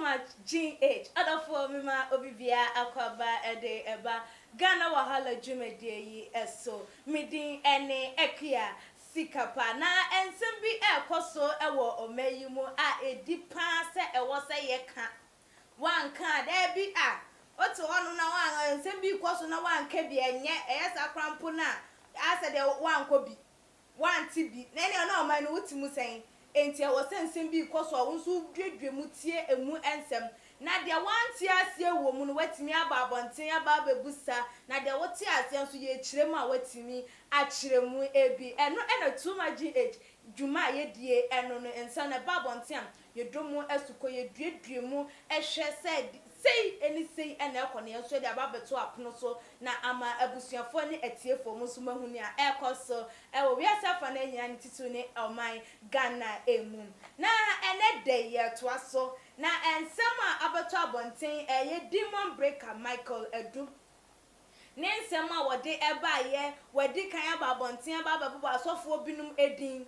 much, GH. Other for me, ma Obivia, Aquaba, Ede, Eba, Ghana Wahala Jumedi, Eso, Midin, Ene, Ekia, Sikapa, na, and some be a coso, a war, or may you more a deep pass, a was a yeka. One can there be a. What's one now, and some be coso no one can be, and yet, as a crampona, as a one could be. One TB, Nanny, no, my Utimu saying. Enti I was sensing because I was so dreadful mutie and mu ansem. Na there one tear woman wet me about Bontia Baba Bussa, na there what tears so ye chilema wet me at Chilemu ebi, and no and a too much GH, Juma ye dear and no and son a babontiam, you do more as to call ye dreadful, as she said. Say anything and Elcony, and so the Baba to up no so na ama abusia phone a tear for Musuma Hunia, air coso, we are suffering any titune or my Ghana a moon. Na and a day year to us so na and summer abatua bontain a ye demon breaker Michael Edu. Nen summer what day a buy ye, where dick I about bontain baba so for binum edin.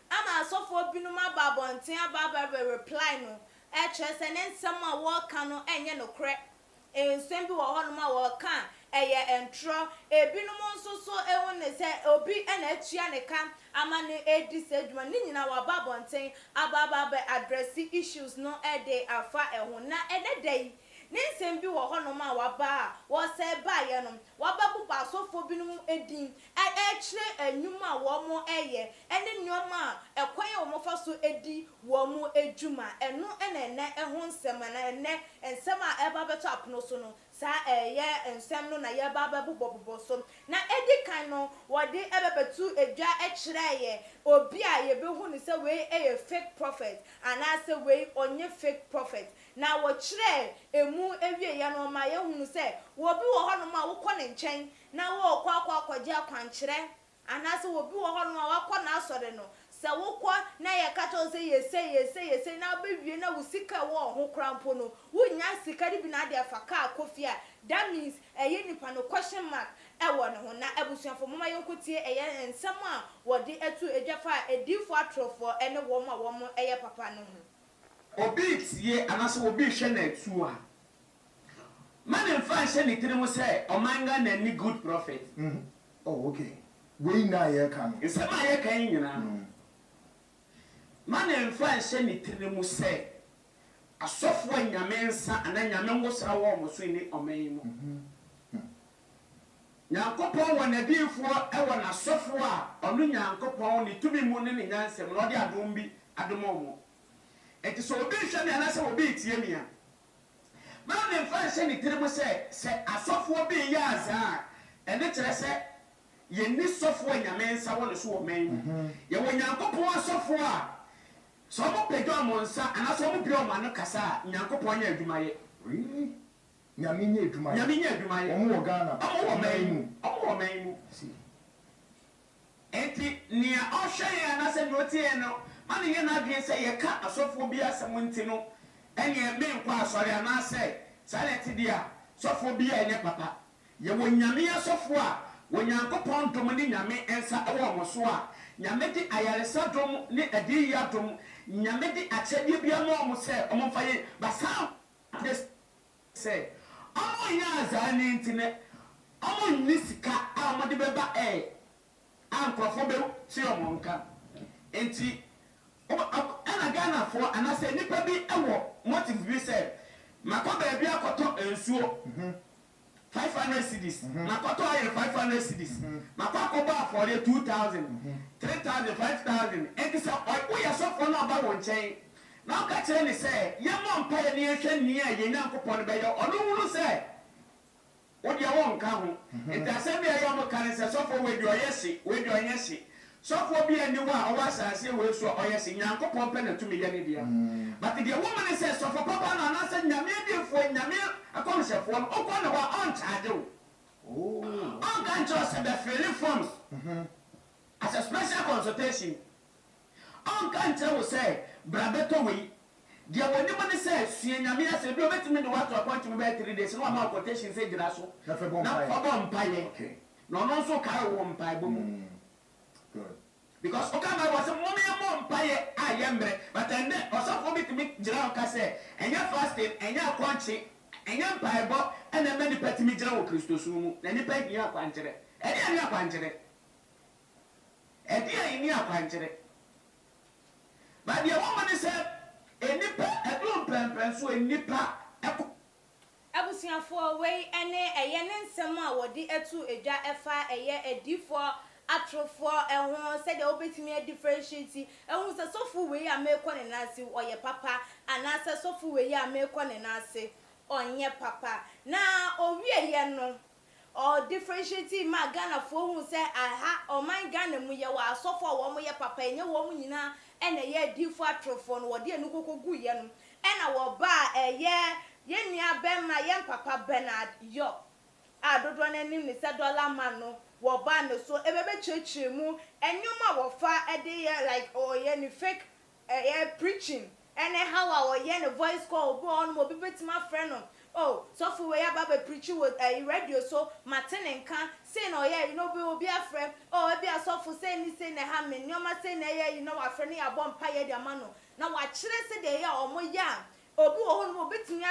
Ama so for binuma babontain baba reply no. Actress and then someone walk cano and yellow crack. And send you on my walk can and tro a binumon so ewan say obi and a chianica amani a disadvantage in our babontain ababa address the issues no a day afar and one not a day. Nen bi wo hono ma waba wo se ba ye no wababu ba so fo binum edin e kire enwuma wo mo eye ene nyoma ekwan wo mo fa so edi wo mo edwuma eno ene ho nsem na ene ensem a eba beto apono so no sa eye ensem no na ye ba bobo so na edi kan no wo de ebebetu edwa e kire ye obi a ye be hu ni se we eye fake prophet and I say we onye fake prophet na wo kire emu ewie ya no ma ye hunu se wo bi wo hono ma wo kɔ ne nkyɛn na wo kɔ akɔgye akwankyerɛ anase wo bi wo hono ma wakɔ na asɔre no se wo kɔ na ye ka to se ye na bewie na wo sika wo ho krampo no wo nya sika bi na de afa ka akofia that means eye nipa no question mark e wo ne ho na abusuafo mama yonkotie eye nsɛm a wo de etu edwafa edifo atrofo ene wo ma wo mo eye papa no ho obi tie anase obi hwe na etu a man in France ni tiri say omanga na ni good prophet oh okay we na ye kan nsema ye kan nyina man in France ni tiri say asofo nyame nsa ana nyame ngosra wo mo so ni oman mu nyankopon wona diifo e wona asofo a onu nyankopon ni tumi mu ne nyansem no de adom bi adomo mo enti so obi hwe ne anase obi tie mia man in France ni tiri say asofo bi ya azaa ene kire say ye ni sofo nyame nsa wo ne so oman mu ye wo nyankopon asofo a so mo pejo amonsa ana so mo bi o ma no kasa nyankopon nya adwuma ye really nyame nya adwuma ye omo wo Ghana omo man mu si enti nia ohwe ye na se no tie no man ye na adwen say ye ka asofo bi asem ntino ene me nkwa asori ana se salete dia sofo bi enye papa ye wo nyame asofo a wo nyankopon dom ni nyame ensa ewo mo so a nyame di ayaresa dom ni adi ya dom nyame di achede bia mo se omo fa ye basa this say omo nya azani ntine omo nisika a mo de beba ankrofo be si omo nka enti ana Ghana for anase nipa bi ewo motive bi say makoba bi akoto ensuo 500 cedis makoto aye 500 cedis makoba for 2000 3000 5000 enti say o ya so for na ba won chen na ka kire ni say ye mo mpa ye ne hwe ni a ye nyankopon be ye onu hunu say o dia won ka ho enti asemi ye mo kan say so for we di oyesi sofo bi ani wa o wasase we so oyesi nyankopon pe na tumi ye ne dia but the woman says sofo papa na na say nyame diefo nyame akonsefo no o ko na wa on charge o on can just be free forms as a special consultation on can tell say brabeto we dia woni man say sua nyame ase bi obetimi de what appointment be 3 days no ma quotation say dira so na fe bon mpaye okay no so kai wo mpaye bo mu good because okama was a mom paye ayembre but and also for me to make jira okase enya fasting enya kwanchi enya mpaibo and a many petty jira o Christo sumu na nipa hia kwanchere eni ani akwanchere edi ani akwanchere but the woman said enipa edum pempen so enipa abusiafo we ene eye ne nsem a wodi etu edwa efa eye edifo atrofo ehun said the obetimi differentiate ehun se sofu we ya meko ne nase oye papa anase sofu we ya meko ne nase onye papa na owie ye no o differentiate ma Ghana fo hu se aha o man Ghana mu ye wa sofu wo mu ye papa enye wo mu nyina ene ye edifo atrofo no wodi enu kokogu ye no ena wo ba eye ye nua bema ye papa Bernard yo adodo na nim ni se dollar man no wo ba no so ebebe chechire mu enyuma wo fa ede ye like oh ye ni fake ye preaching ene how our ye ni voice call bo on mo bebetima friend no oh so for we aba preach with a radio so Martin nkan say no ye you know be obi afrem oh e bia so for say ni say na ha me nyoma say na ye you know afre ni abom pa ye dia ma no na wa kire se de ye omo ya obi wo ho no betimi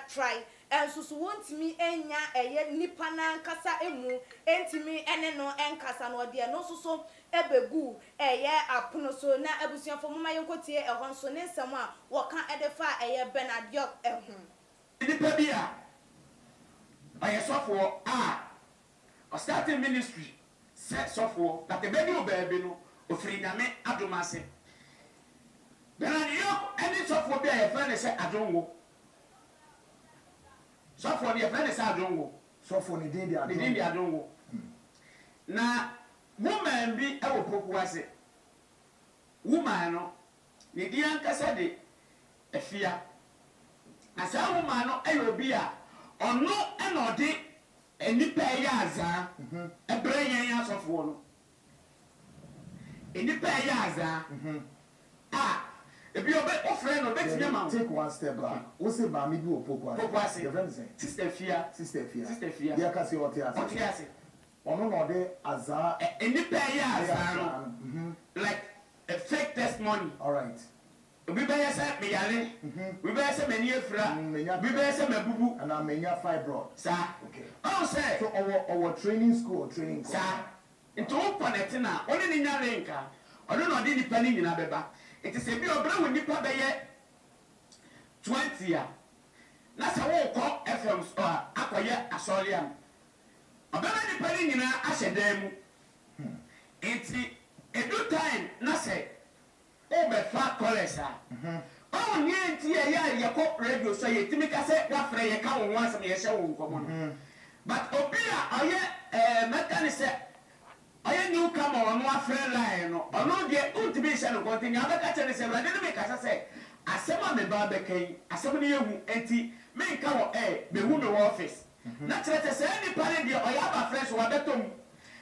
try ensusu wontimi enya eye nipa na nkasa emu entimi ene no enkasa no de no suso ebegu eye apono so na abusuafo mama yenkotie ehon so ne nsem a woka edefa eye Bernard York ehun nipa bia aye sofo o starting ministry set sofo that the baby obaby no ofiri nyame adomase Bernard York any sofo bia ye friend say adonwo sofo the friend say adonwo sofo ni din di adonwo na woman bi e wo poku ase woman no ne di ankasa de afia asa woman no e obi a ono e no de enipa ya azaa ebre yan asofo no enipa ya azaa ebi obe ofre no betime ma take one step back o se ba mi bi opoku ase your friend say sister fia dia ka se ote ase ono no de azaa enipa ya azaa no like a fake testimony all right we be say me yale we be say me ni efra we be say me bubu and am menya fibroid sir okay oh say so our training school sir into connect na only ni nyare nka ono no de nipa ni nyina beba it is a bi obra we nipa be ye 20 ya na say wo ko FM akoye asoriam obra nipa ni nyina ahyedam mu enti edu time na say o be fa kolesa o nye enti ya ko radio so ye timi ka say wa frɛ ye ka wo asem ye hye wo nkomo no but obia oye mechanic say oye new come on wa frɛ line no ono de untimi hye no continue abeka kyere say brade no me ka say asem a me ba beka yi asem no yehu enti me nka wo be hu me office na kyerɛ say any parent de oya ba fresh wa betom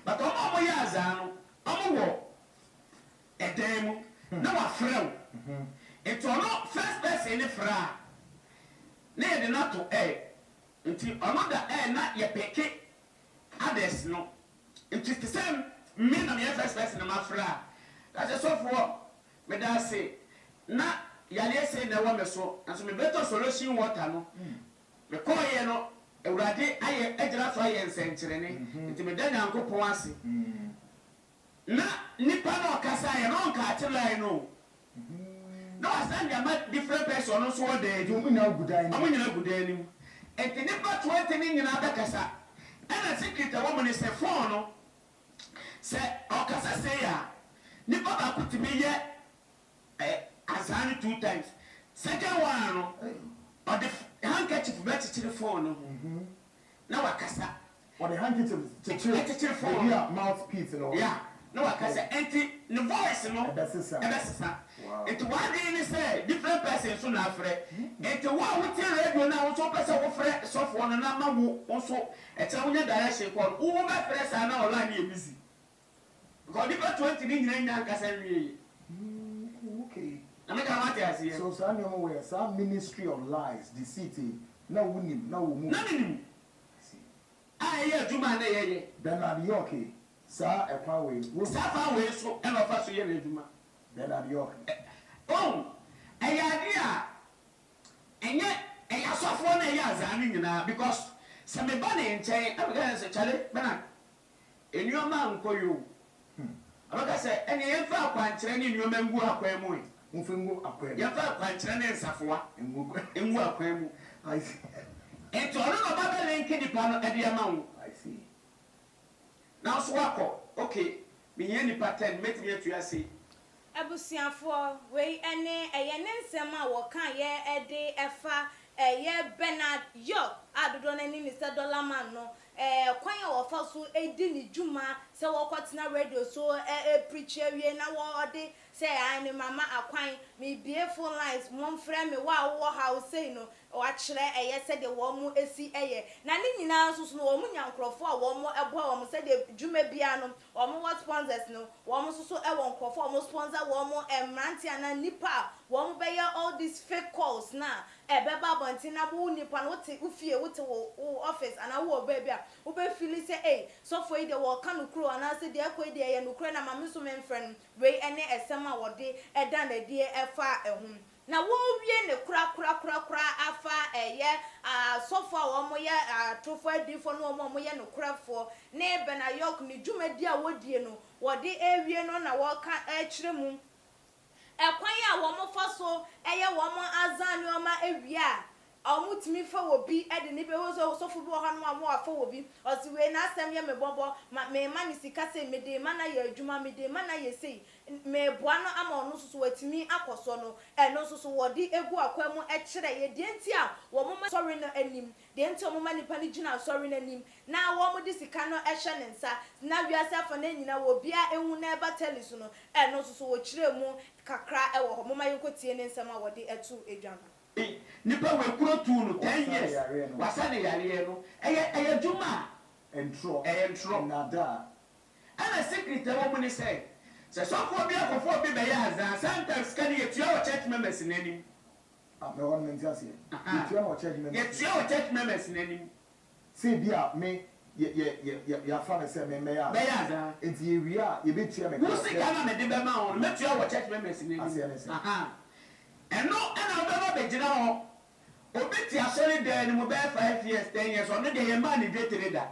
but omo ya azan no omo wo edemu na wa frɛ enti ono first person ni fra na ye de na to enti ono da na ye peke others no enti the same me na me first person ma fra that is so for me da say na yale say na wa me so and so me better solution water no me call ye no ewurade aye agira so aye nsenkyere ne enti me da nyankopon ase na nipa no kasa ye no nka atela no no asan ya ma different person no so dey you na gudan ni enti nipa 20 ni nyina be kasa ana secret a woman say phone no say o kasa say ya nipa ba kutimi ye asan 2 times second one no or the handkerchief be to the phone no na wa kasa or the handkerchief to phone yeah mouthpiece no yeah no akasa enti the voice no ebesisa enti one day ni say different person so na afre enti wa wo ti radio na wo so pese wo frɛ sofo no na ma wo so eche wo nya direction call wo ba frɛ sa na online e busy because different 20 ni nyina nya akasa wie okay na me ka ma ti ase so sa ni omo we sa ministry of lies deceit na wunim na wo mu na minim ah ye aduma na ye Bernard York Sa e kwa we. Sa fa we so e no fa so ye na adwuma. Bernard York. Oh, eya enye eya sofo na eya azani nyina because se me ba ne nchen abega se chale bana enyoma nkoyo abega se ene ye fa akwankyere ne enyoma ngu akwan mu Mfengu akwan. ye fa akwankyere ne nsafoa ngu akwan mu I see. eto no no ba be link di pa no e de ma wo I see. now so akọ okay me ye ni pattern metimi etu ase abusiafo we ene eye ne nsem a wo kan ye ede efa eye Bernard York adodo na ni se dollar man no kwan ya wo fa so edi ni dwuma se wo kwatena radio so preach awie na wo de say ai ni mama akwan me beautiful lines mom frɛ me wa wo house say no wa kyerɛ eye se de wo mu esi eye na ni nyina so no wo mu nyankrofo a wo mu ebo wo mu se de dwuma bia no wo mu what sponsors no wo mu so e wo nkrofo wo mu sponsor wo mu emranti ana nipa wo mu be all these fake calls na beba bontina bu nipa no wote ufie wote wo office ana wo baby a wo be feel say eh so for ide wo kan ukro ana se de akọ ide ye no kro na mame so men friend we ene esem a wo de eda na de efa ehum na wo wie ne kura afa eye so for wo mo ye trofo adifo no wo mo ye no kurafo ne Bernard York ni dwumadi a wodie no wo de ewie no na wo ka kire mu ekwan ya wo mo fa so eye wo mo azan no ma ewie a omutimi fa obi ede ni be wo so fu bo ha no amo afa obi osi we na asem ye me bobo me ma ni sika se me de ma na ye adwuma me de ma na ye sei me boa no ama ono so watimi akoso no eno so wodi egu akwa mu kire ye de nti a wo mo sorry no anim de nti o mo ma nipa ni gina sorry no anim na wo mo di sika no ehwe ne nsa na wiase afa na nyina wo bia ehu na eba teliso no eno so wo kire mu kakra ewo ho mo ma yenkotie ne nsama wodi etu edwama nipa we kuro tu no 10 years wasa ne yare no eye dwuma entro nada ana secretary wo ni say se so ko bi akofo bi be ya azan sometimes can you tell our church members nanim me won mentia se you tell our church members you tell our church members nanim say bia me ya fa me say me ya azan enti ye wi a ye betia me wo sika na me de be ma on me tell our church members nanim eno ana obeba be gina ho obeti asori de ni mo be 5 years 10 years on de ye man ni de da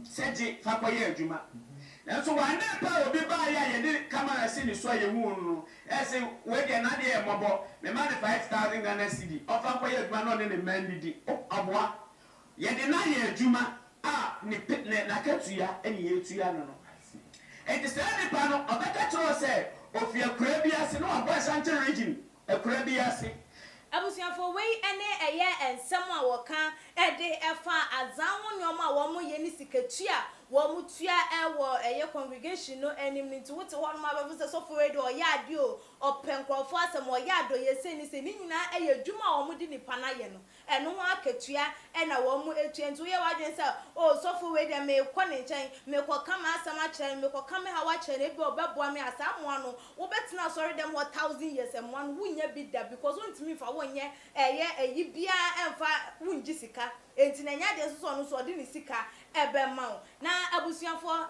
seji fa kwa ye adwuma na so wan na pa obi ba ya ye de camera si ni so ye hu no ese we de na de e mobo me man 5,000 Ghana cedi ofa kwa ye adwuma no ne man didi aboa ye de na ye adwuma a ni na katua eni ye tua no no e de se ni pa no obeka tro se ofia kura bi ase no abo Ashanti region ekura bi ase abusiafo we ene eye ensem a woka ede efa azan wo nyoma a wo mo ye ni sikatua wo mo tua ewo eye congregation no enim nti wote ho no ma be se so for do ya ade o openkrofo asem o ya do ye se ni nyina eye dwuma wo mo di ni pana ye no eno ho akatua ena wo mo etua nti wo ye wadwen se o so for we de me kɔ ne nkyɛn me kɔ kama asem a kyerɛ me kɔ kama ha wa kyerɛ e bi obɛboa me asamoa no wo betina sorry dem 1,000 years em one wo nya bi da because wontimi fa wonye eye eyi bia emfa wunji sika enti na nya de so no so de ni sika ebe ma na abusuafo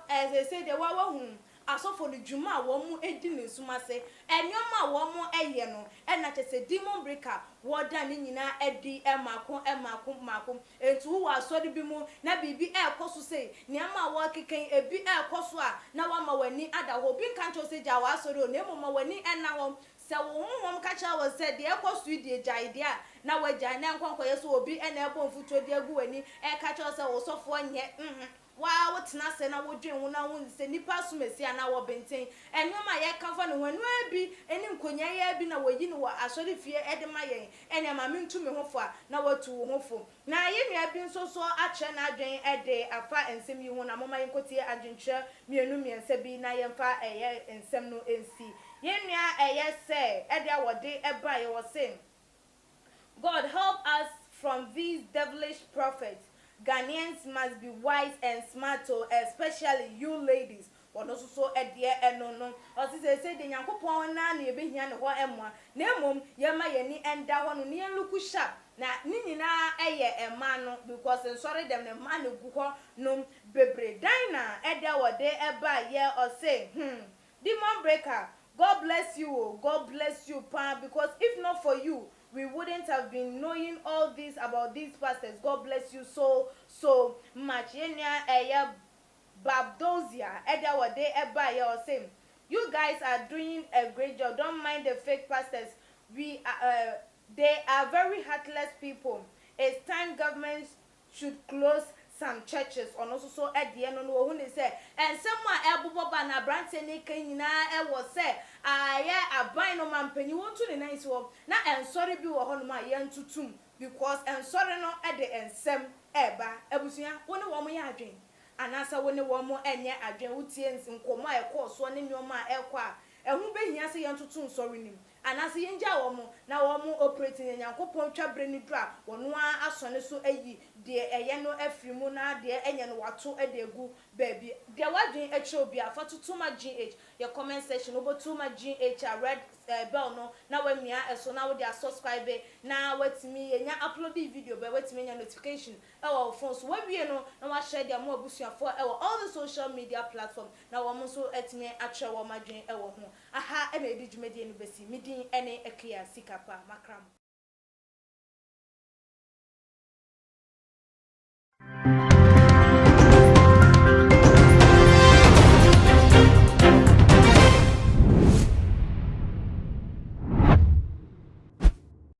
say de wa hu asofo ni dwuma wo mu edi ne sumase enyoma wo mu eye no na chese demon breaker wo da ni nyina edi emako entu wo asori bi mu na bibi ekoso say niama wo keken ebi ekoso a na wa ma wani ada ho bi nkancho say ja wa asori o na emo ma wani na ho se wo honhom ka cha wo se de ekoso di ejaide a na waja na nkonko yeso obi na ebo mfuto de agu wani ka cha se wo sofo nye wa wotena se na wodwen wo na wo se nipa sumesi ana wo benten enyoma ye kafa ne wanu abi eni nkonya ye abi na woyi ne wo asori fie edema yen ene ma mentu me hofo a na watu wo hofo na ye nua bi nso so akye na adwen ede afa ensem yi ho na mama yenkotie adwenkyerɛ mienu miensa bi na yemfa eye ensem no ensi ye nua eye se ede awode eba ye wo se God help us from these devilish prophets. Ghanaians must be wise and smart, especially you ladies. ono so edie eno no o se de Nyankopon na na ebehia ne ho emwa na emom ye ma ye ni enda ho no ne luku sharp na nyina eye ema no because sorry dem ne ma ne gu ho no bebre dan na eda wode eba ye o say demon breaker, God bless you, God bless you pa, because if not for you we wouldn't have been knowing all this about these pastors. God bless you so much. Yenya Babdozia eda wode eba ye o say you guys are doing a great job. Don't mind the fake pastors. They are very heartless people. It's time government should close some churches on also so at the end on who they say and someone elbow na branch any kanyina e was say a buy no man penny want to the nice work na and sorry be wo hono ma yen tutum because and sorry no e de ensem eba ebusuya woni wo mo ya adwen anasa woni wo mo enye adwen wutie nkomo e ko so ne nyoma e kwa ehu behia se yen tutum sorry nim anase yenja wo mo na wo mo operating Nyankopon twabre ni dura wono asone so ayi de eye no afiri mu na de enye no wato edegu baby de wadwen eche obi afa tutuma GH your comment section obotuma GH a red bell no na we mia eso na we dey subscribe na wetimi yenya upload video be wetimi nya notification e wo phone so we wie no na wa share dia mo abusuafo e wo all the social media platform na wo mo so etimi atwe wo madwen e wo ho aha e me di dwumadi enu besi midin ene ekia sikapa makram